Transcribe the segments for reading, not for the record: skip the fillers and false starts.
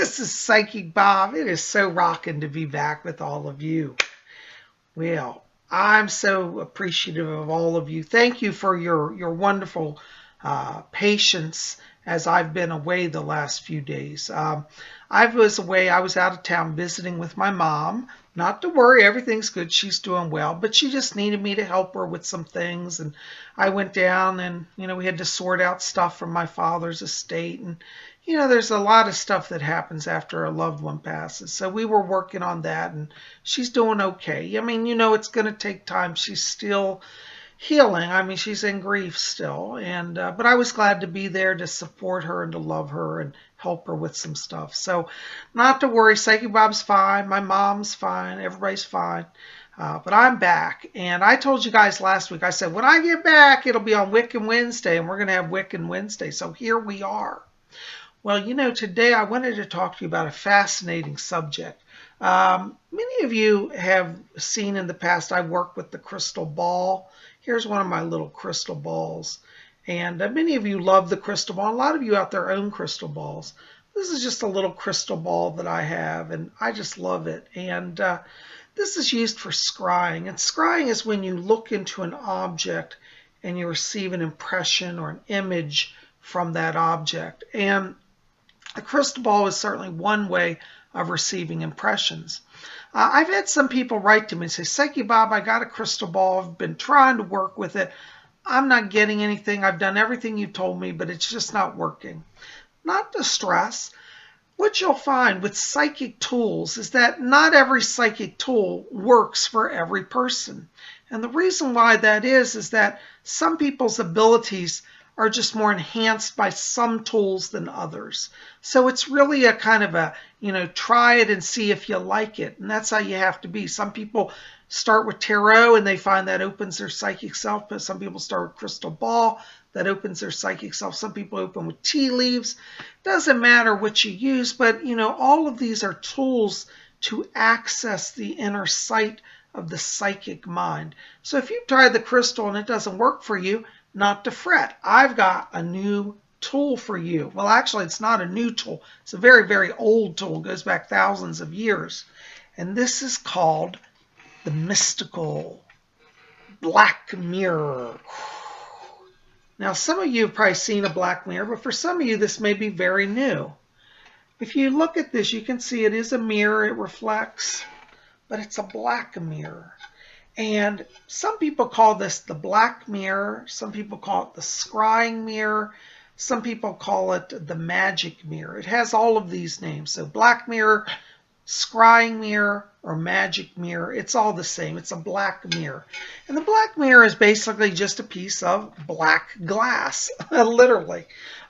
This is Psychic Bob. It is so rocking to be back with all of you. Well, I'm so appreciative of all of you. Thank you for your wonderful patience as I've been away the last few days. I was away. I was out of town visiting with my mom. Not to worry, everything's good. She's doing well, but she just needed me to help her with some things. And I went down and, we had to sort out stuff from my father's estate. And, there's a lot of stuff that happens after a loved one passes. So we were working on that and she's doing okay. I mean, it's going to take time. She's still healing. I mean, she's in grief still. And, but I was glad to be there to support her and to love her and help her with some stuff. So not to worry, Psychic Bob's fine. My mom's fine. Everybody's fine. But I'm back. And I told you guys last week, I said, when I get back, it'll be on Wiccan Wednesday, and we're going to have Wiccan Wednesday. So here we are. Well, today I wanted to talk to you about a fascinating subject. Many of you have seen in the past, I work with the crystal ball. Here's one of my little crystal balls. And many of you love the crystal ball. A lot of you out there own crystal balls. This is just a little crystal ball that I have, and I just love it. And this is used for scrying. And scrying is when you look into an object and you receive an impression or an image from that object. And a crystal ball is certainly one way of receiving impressions. I've had some people write to me and say, Psychic Bob, I got a crystal ball. I've been trying to work with it. I'm not getting anything. I've done everything you told me, but it's just not working. Not to stress. What you'll find with psychic tools is that not every psychic tool works for every person. And the reason why that is that some people's abilities are just more enhanced by some tools than others. So it's really a kind of a, try it and see if you like it. And that's how you have to be. Some people start with tarot and they find that opens their psychic self, but some people start with crystal ball, that opens their psychic self. Some people open with tea leaves. Doesn't matter what you use, but all of these are tools to access the inner sight of the psychic mind. So if you've tried the crystal and it doesn't work for you, not to fret. I've got a new tool for you. Well, actually, it's not a new tool. It's a very, very old tool. It goes back thousands of years. And this is called the mystical black mirror. Now, some of you have probably seen a black mirror, but for some of you, this may be very new. If you look at this, you can see it is a mirror. It reflects, but it's a black mirror. And some people call this the black mirror. Some people call it the scrying mirror. Some people call it the magic mirror. It has all of these names. So black mirror, scrying mirror, or magic mirror. It's all the same. It's a black mirror. And the black mirror is basically just a piece of black glass, literally.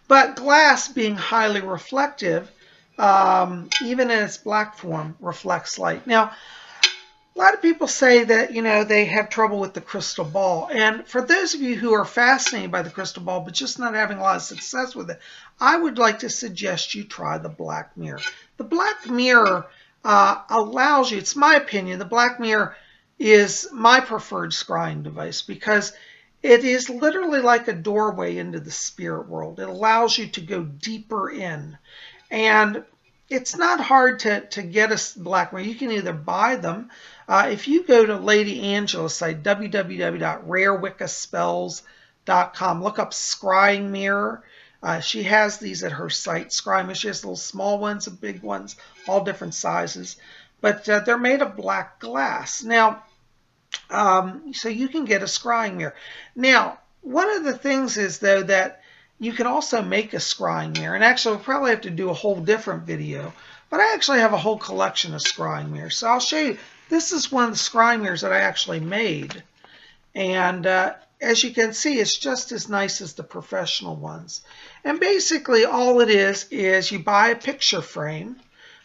But glass being highly reflective, even in its black form, reflects light. Now, a lot of people say that, they have trouble with the crystal ball. And for those of you who are fascinated by the crystal ball, but just not having a lot of success with it, I would like to suggest you try the black mirror. The black mirror allows you, it's my opinion, the black mirror is my preferred scrying device because it is literally like a doorway into the spirit world. It allows you to go deeper in. And it's not hard to get a black mirror. You can either buy them. If you go to Lady Angela's site, www.rarewiccaspells.com, look up Scrying Mirror. She has these at her site, Scry Mirror. She has little small ones and big ones, all different sizes. But they're made of black glass. Now, so you can get a scrying mirror. Now, one of the things is, though, that you can also make a scrying mirror. And actually, we'll probably have to do a whole different video. But I actually have a whole collection of scrying mirrors. So I'll show you. This is one of the scrying mirrors that I actually made. And as you can see, it's just as nice as the professional ones. And basically, all it is you buy a picture frame.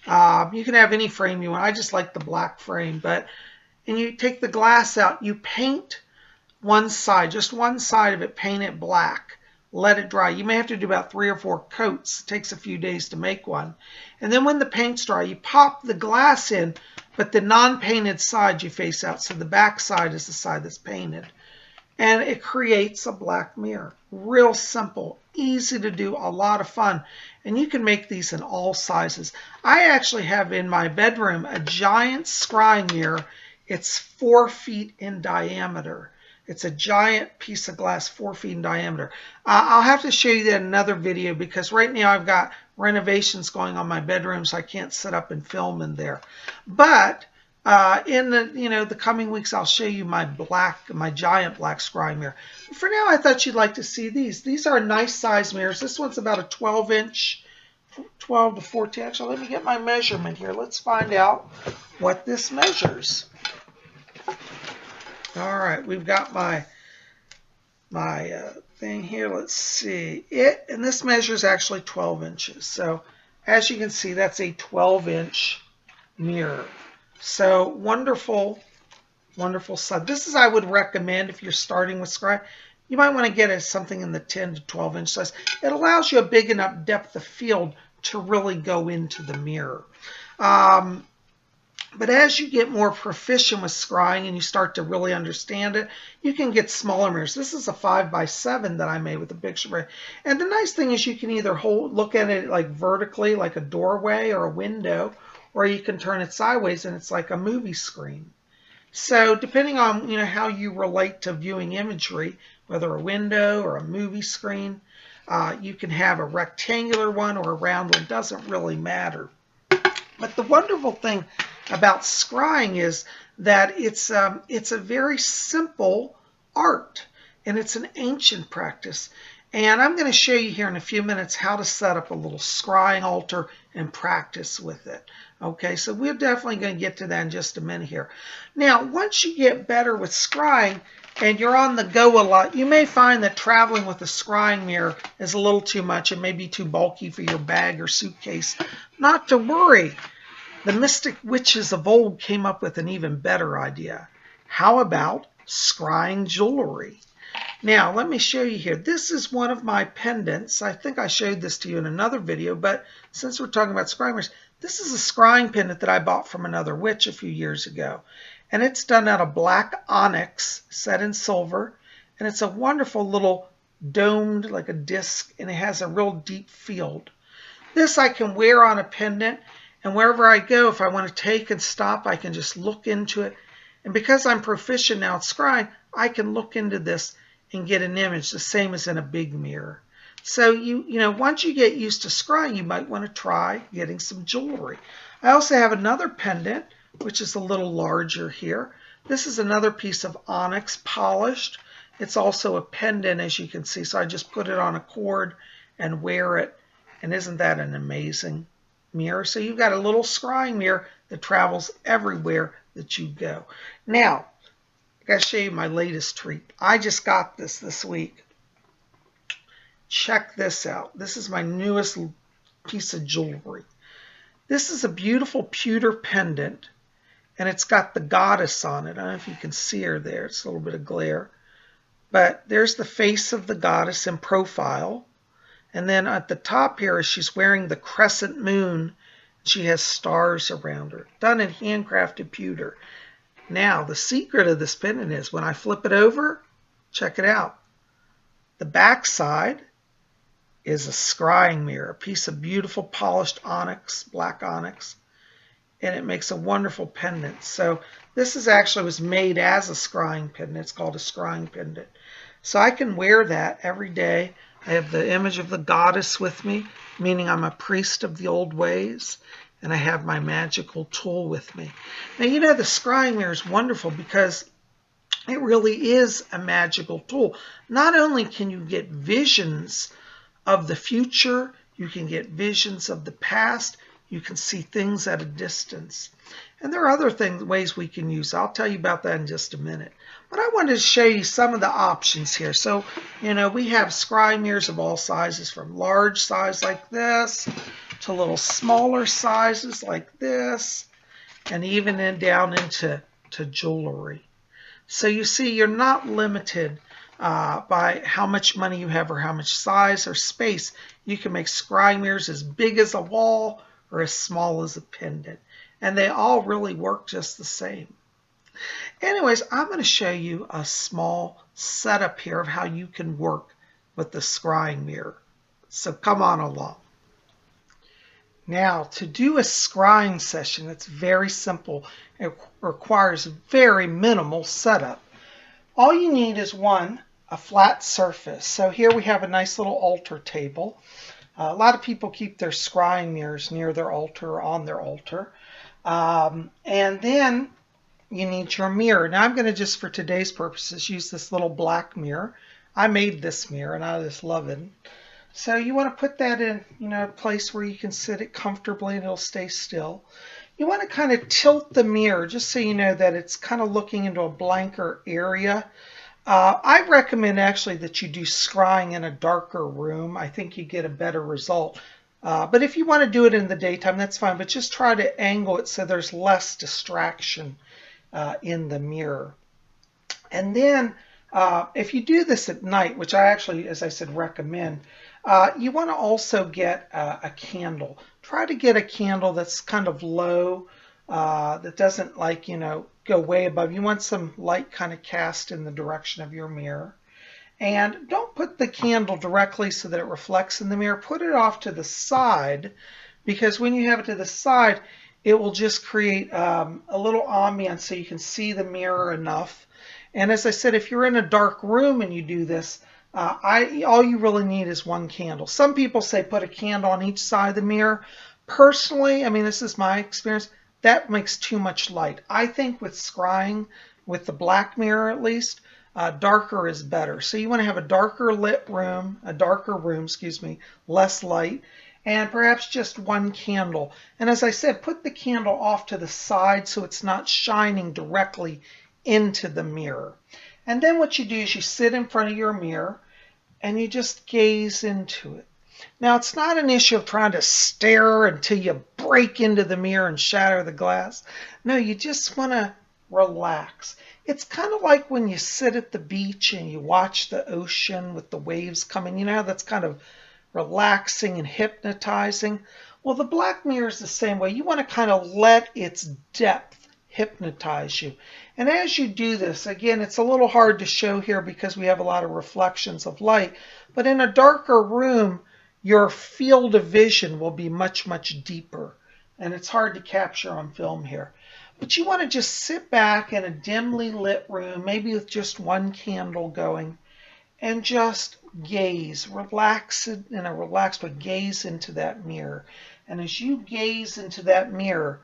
You can have any frame you want. I just like the black frame. And you take the glass out. You paint one side, just one side of it, paint it black. Let it dry. You may have to do about 3 or 4 coats. It takes a few days to make one. And then when the paint's dry, you pop the glass in, but the non-painted side you face out. So the back side is the side that's painted. and it creates a black mirror. Real simple, easy to do, a lot of fun. And you can make these in all sizes. I actually have in my bedroom a giant scrying mirror. It's 4 feet in diameter. It's a giant piece of glass, 4 feet in diameter. I'll have to show you that in another video because right now I've got renovations going on my bedroom, so I can't sit up and film in there. But in the coming weeks, I'll show you my giant black scrying mirror. For now, I thought you'd like to see these. These are nice size mirrors. This one's about a 12-inch, 12 to 14. Actually, let me get my measurement here. Let's find out what this measures. All right, we've got my thing here. Let's see. And this measures actually 12 inches. So as you can see, that's a 12-inch mirror. So wonderful, wonderful size. This is, I would recommend if you're starting with Scry. You might want to get something in the 10 to 12-inch size. It allows you a big enough depth of field to really go into the mirror. But as you get more proficient with scrying and you start to really understand it, you can get smaller mirrors. This is a 5x7 that I made with a picture frame. And the nice thing is you can either look at it like vertically, like a doorway or a window, or you can turn it sideways and it's like a movie screen. So depending on how you relate to viewing imagery, whether a window or a movie screen, you can have a rectangular one or a round one. Doesn't really matter. But the wonderful thing about scrying is that it's a very simple art, and it's an ancient practice. And I'm going to show you here in a few minutes how to set up a little scrying altar and practice with it. Okay, so we're definitely going to get to that in just a minute here. Now, once you get better with scrying and you're on the go a lot, you may find that traveling with a scrying mirror is a little too much. It may be too bulky for your bag or suitcase. Not to worry. The mystic witches of old came up with an even better idea. How about scrying jewelry? Now, let me show you here. This is one of my pendants. I think I showed this to you in another video, but since we're talking about scrying mirrors, this is a scrying pendant that I bought from another witch a few years ago. And it's done out of black onyx set in silver. And it's a wonderful little domed, like a disc, and it has a real deep field. This I can wear on a pendant. And wherever I go, if I want to take and stop, I can just look into it. And because I'm proficient now at scrying, I can look into this and get an image the same as in a big mirror. So once you get used to scrying, you might want to try getting some jewelry. I also have another pendant, which is a little larger here. This is another piece of onyx polished. It's also a pendant, as you can see. So I just put it on a cord and wear it. And isn't that an amazing mirror? So you've got a little scrying mirror that travels everywhere that you go. Now, I got to show you my latest treat. I just got this week. Check this out. This is my newest piece of jewelry. This is a beautiful pewter pendant, and it's got the goddess on it. I don't know if you can see her there. It's a little bit of glare. But there's the face of the goddess in profile. And then at the top here, she's wearing the crescent moon. She has stars around her, done in handcrafted pewter. Now, the secret of this pendant is when I flip it over, check it out. The back side is a scrying mirror, a piece of beautiful polished onyx, black onyx, and it makes a wonderful pendant. So this was made as a scrying pendant. It's called a scrying pendant. So I can wear that every day. I have the image of the goddess with me, meaning I'm a priest of the old ways, and I have my magical tool with me. Now, the scrying mirror is wonderful because it really is a magical tool. Not only can you get visions of the future, you can get visions of the past, you can see things at a distance. And there are other ways we can use. I'll tell you about that in just a minute. But I wanted to show you some of the options here. So, we have scrying mirrors of all sizes, from large size like this to little smaller sizes like this, and even down into jewelry. So you see, you're not limited by how much money you have or how much size or space. You can make scrying mirrors as big as a wall or as small as a pendant. And they all really work just the same. Anyways, I'm going to show you a small setup here of how you can work with the scrying mirror. So come on along. Now, to do a scrying session, it's very simple. It requires very minimal setup. All you need is one, a flat surface. So here we have a nice little altar table. A lot of people keep their scrying mirrors near their altar or on their altar. And then you need your mirror. Now I'm going to just for today's purposes use this little black mirror. I made this mirror and I just love it. So you want to put that in, a place where you can sit it comfortably and it'll stay still. You want to kind of tilt the mirror just so you know that it's kind of looking into a blanker area. I recommend actually that you do scrying in a darker room. I think you get a better result. But if you want to do it in the daytime, that's fine. But just try to angle it so there's less distraction in the mirror. And then if you do this at night, which I actually, as I said, recommend, you want to also get a candle. Try to get a candle that's kind of low, that doesn't go way above. You want some light kind of cast in the direction of your mirror. And don't put the candle directly so that it reflects in the mirror. Put it off to the side, because when you have it to the side, it will just create a little ambiance so you can see the mirror enough. And as I said, if you're in a dark room and you do this, all you really need is one candle. Some people say put a candle on each side of the mirror. Personally, I mean, this is my experience, that makes too much light. I think with scrying, with the black mirror at least, darker is better. So you want to have a darker lit room, less light, and perhaps just one candle. And as I said, put the candle off to the side so it's not shining directly into the mirror. And then what you do is you sit in front of your mirror and you just gaze into it. Now, it's not an issue of trying to stare until you break into the mirror and shatter the glass. No, you just want to relax. It's kind of like when you sit at the beach and you watch the ocean with the waves coming. You know how that's kind of relaxing and hypnotizing? Well, the black mirror is the same way. You want to kind of let its depth hypnotize you. And as you do this, again, it's a little hard to show here because we have a lot of reflections of light, but in a darker room, your field of vision will be much, much deeper. And it's hard to capture on film here. But you want to just sit back in a dimly lit room, maybe with just one candle going, and just gaze, relax in a relaxed way, gaze into that mirror. And as you gaze into that mirror,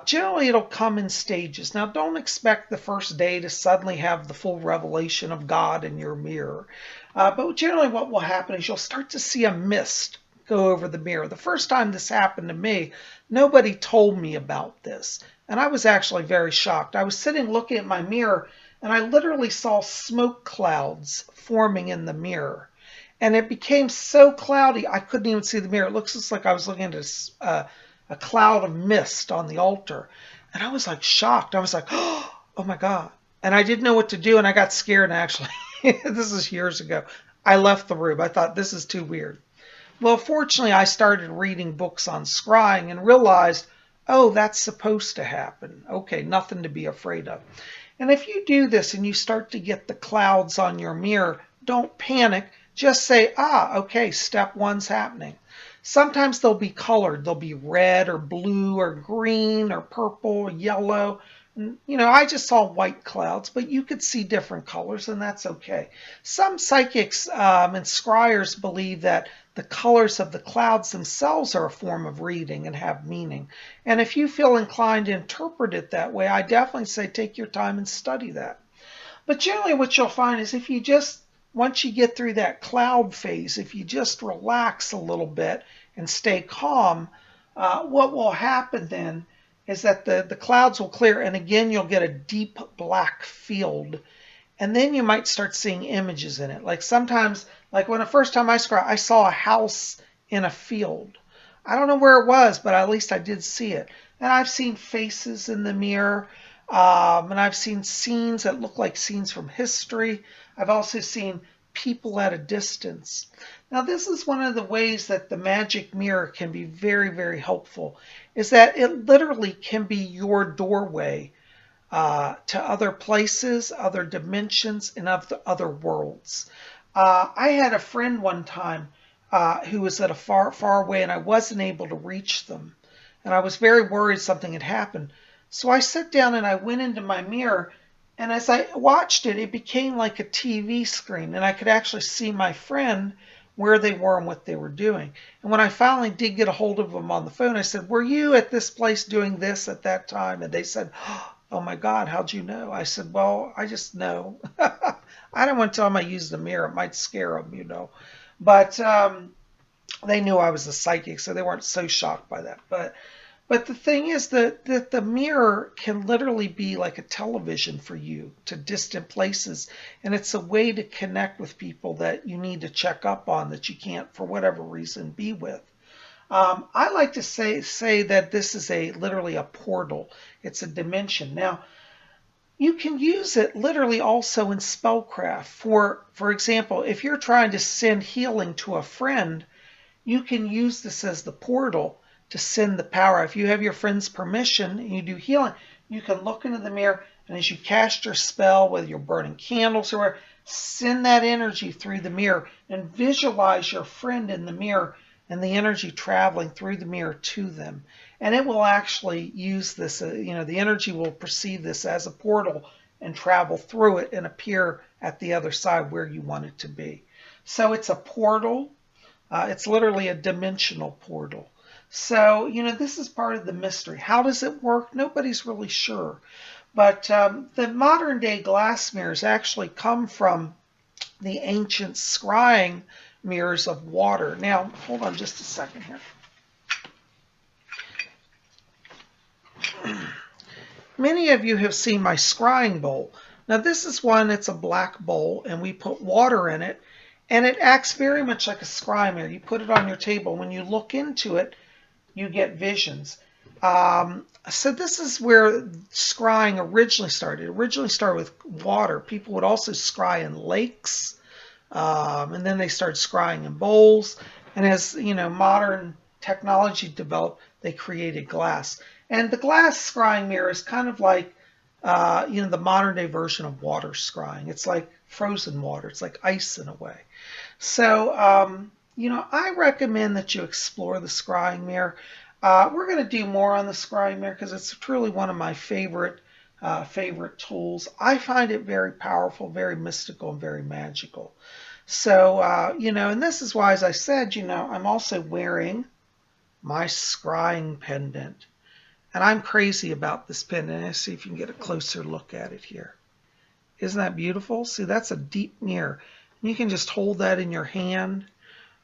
generally it'll come in stages. Now don't expect the first day to suddenly have the full revelation of God in your mirror. But generally what will happen is you'll start to see a mist go over the mirror. The first time this happened to me, nobody told me about this. And I was actually very shocked. I was sitting looking at my mirror and I literally saw smoke clouds forming in the mirror. And it became so cloudy I couldn't even see the mirror. It looks just like I was looking at a cloud of mist on the altar. And I was like shocked. I was like, oh my God. And I didn't know what to do and I got scared and actually, this is years ago, I left the room. I thought this is too weird. Well, fortunately, I started reading books on scrying and realized, oh, that's supposed to happen. Okay, nothing to be afraid of. And if you do this and you start to get the clouds on your mirror, don't panic. Just say, okay, step one's happening. Sometimes they'll be colored. They'll be red or blue or green or purple or yellow. I just saw white clouds, but you could see different colors, and that's okay. Some psychics and scryers believe that the colors of the clouds themselves are a form of reading and have meaning. And if you feel inclined to interpret it that way, I definitely say take your time and study that. But generally what you'll find is if you just, once you get through that cloud phase, if you just relax a little bit and stay calm, what will happen then is that the clouds will clear and again you'll get a deep black field. And then you might start seeing images in it. Like sometimes, like when the first time I scry, I saw a house in a field. I don't know where it was, but at least I did see it. And I've seen faces in the mirror. And I've seen scenes that look like scenes from history. I've also seen people at a distance. Now, this is one of the ways that the magic mirror can be very, very helpful, is that it literally can be your doorway to other places, other dimensions, and other worlds. I had a friend one time who was at a far, far away, and I wasn't able to reach them. And I was very worried something had happened. So I sat down and I went into my mirror, and as I watched it, it became like a TV screen, and I could actually see my friend where they were and what they were doing. And when I finally did get a hold of them on the phone, I said, "Were you at this place doing this at that time?" And they said, "Oh my God, how'd you know?" I said, "Well, I just know." I don't want to tell them I used a mirror. It might scare them. But they knew I was a psychic, so they weren't so shocked by that. But the thing is that the mirror can literally be like a television for you to distant places. And it's a way to connect with people that you need to check up on that you can't, for whatever reason, be with. I like to say that this is literally a portal. It's a dimension. Now, you can use it literally also in spellcraft. For example, if you're trying to send healing to a friend, you can use this as the portal to send the power. If you have your friend's permission and you do healing, you can look into the mirror, and as you cast your spell, whether you're burning candles or whatever, send that energy through the mirror and visualize your friend in the mirror and the energy traveling through the mirror to them. And it will actually use this, the energy will perceive this as a portal and travel through it and appear at the other side where you want it to be. So it's a portal. It's literally a dimensional portal. So, this is part of the mystery. How does it work? Nobody's really sure. But the modern day glass mirrors actually come from the ancient scrying mirrors of water. Now, hold on just a second here. Many of you have seen my scrying bowl. Now, this is one, it's a black bowl, and we put water in it, and it acts very much like a scry mirror. You put it on your table. When you look into it, you get visions. So this is where scrying originally started. It originally started with water. People would also scry in lakes, and then they started scrying in bowls. And as modern technology developed, they created glass. And the glass scrying mirror is kind of like the modern day version of water scrying. It's like frozen water. It's like ice in a way. So I recommend that you explore the scrying mirror. We're going to do more on the scrying mirror because it's truly one of my favorite tools. I find it very powerful, very mystical, and very magical. So, and this is why, as I said, I'm also wearing my scrying pendant. And I'm crazy about this pendant. Let's see if you can get a closer look at it here. Isn't that beautiful? See, that's a deep mirror. You can just hold that in your hand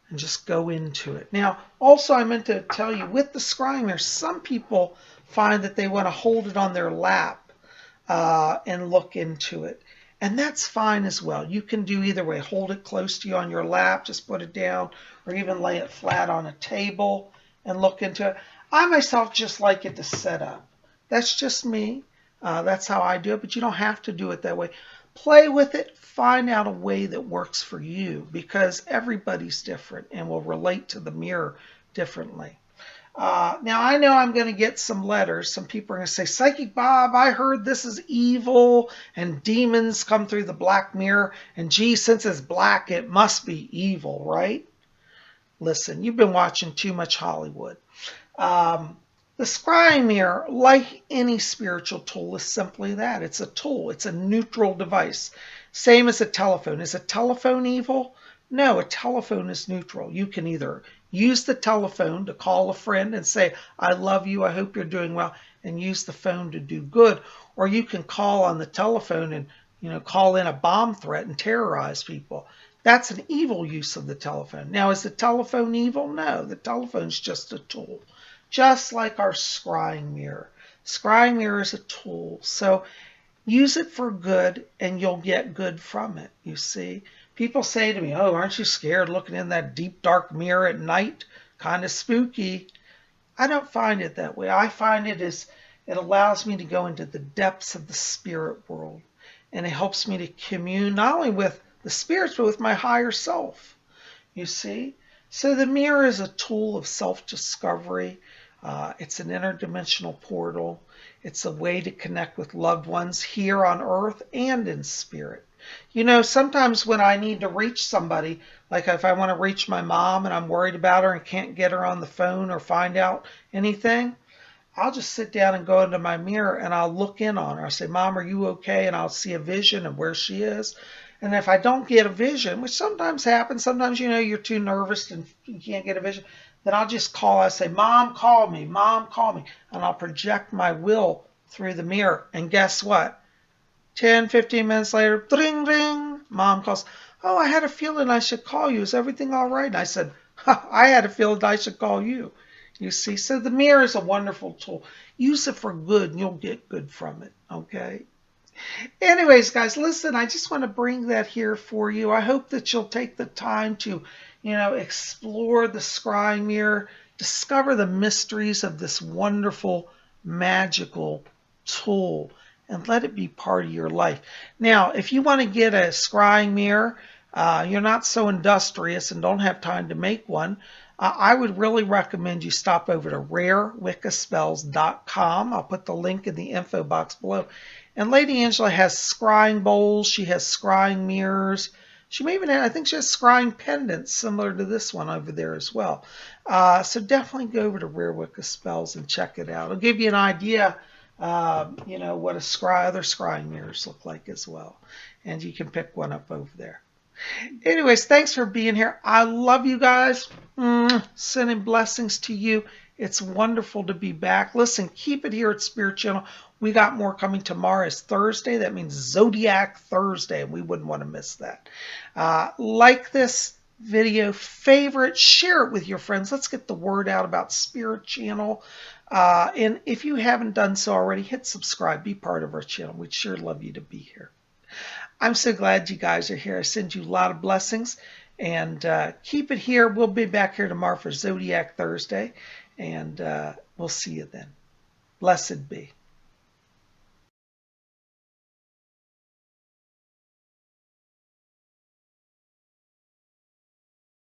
and just go into it. Now, also I meant to tell you, with the scrying mirror, some people find that they want to hold it on their lap and look into it. And that's fine as well. You can do either way. Hold it close to you on your lap, just put it down, or even lay it flat on a table and look into it. I myself just like it to set up. That's just me. That's how I do it, but you don't have to do it that way. Play with it. Find out a way that works for you, because everybody's different and will relate to the mirror differently. Now, I know I'm going to get some letters. Some people are going to say, "Psychic Bob, I heard this is evil and demons come through the black mirror. And gee, since it's black, it must be evil, right?" Listen, you've been watching too much Hollywood. The scrying mirror, like any spiritual tool, is simply that. It's a tool. It's a neutral device. Same as a telephone. Is a telephone evil? No, a telephone is neutral. You can either use the telephone to call a friend and say, "I love you, I hope you're doing well," and use the phone to do good. Or you can call on the telephone and call in a bomb threat and terrorize people. That's an evil use of the telephone. Now, is the telephone evil? No, the telephone's just a tool. Just like our scrying mirror. Scrying mirror is a tool. So use it for good and you'll get good from it, you see. People say to me, "Oh, aren't you scared looking in that deep, dark mirror at night? Kind of spooky." I don't find it that way. I find it allows me to go into the depths of the spirit world. And it helps me to commune not only with the spirits, but with my higher self, you see. So the mirror is a tool of self-discovery. It's an interdimensional portal. It's a way to connect with loved ones here on earth and in spirit. You know, sometimes when I need to reach somebody, like if I want to reach my mom and I'm worried about her and can't get her on the phone or find out anything, I'll just sit down and go into my mirror and I'll look in on her. I'll say, Mom, are you okay? And I'll see a vision of where she is. And if I don't get a vision, which sometimes happens, sometimes you know you're too nervous and you can't get a vision, then I'll just call. I say, Mom, call me. Mom, call me. And I'll project my will through the mirror. And guess what? 10, 15 minutes later, ring, ring. Mom calls. Oh, I had a feeling I should call you. Is everything all right? And I said, I had a feeling I should call you. You see, so the mirror is a wonderful tool. Use it for good and you'll get good from it. Okay. Anyways, guys, listen, I just want to bring that here for you. I hope that you'll take the time to, explore the scrying mirror, discover the mysteries of this wonderful, magical tool, and let it be part of your life. Now, if you want to get a scrying mirror, you're not so industrious and don't have time to make one, I would really recommend you stop over to rarewiccaspells.com. I'll put the link in the info box below. And Lady Angela has scrying bowls. She has scrying mirrors. She may even have, I think she has scrying pendants similar to this one over there as well. So definitely go over to Rare Wicca Spells and check it out. It'll give you an idea, what other scrying mirrors look like as well. And you can pick one up over there. Anyways, thanks for being here. I love you guys. Sending blessings to you. It's wonderful to be back. Listen, keep it here at Spirit Channel. We got more coming. Tomorrow is Thursday. That means Zodiac Thursday, and we wouldn't want to miss that. Like this video, favorite, share it with your friends. Let's get the word out about Spirit Channel. And if you haven't done so already, hit subscribe. Be part of our channel. We'd sure love you to be here. I'm so glad you guys are here. I send you a lot of blessings. And keep it here. We'll be back here tomorrow for Zodiac Thursday. And we'll see you then. Blessed be.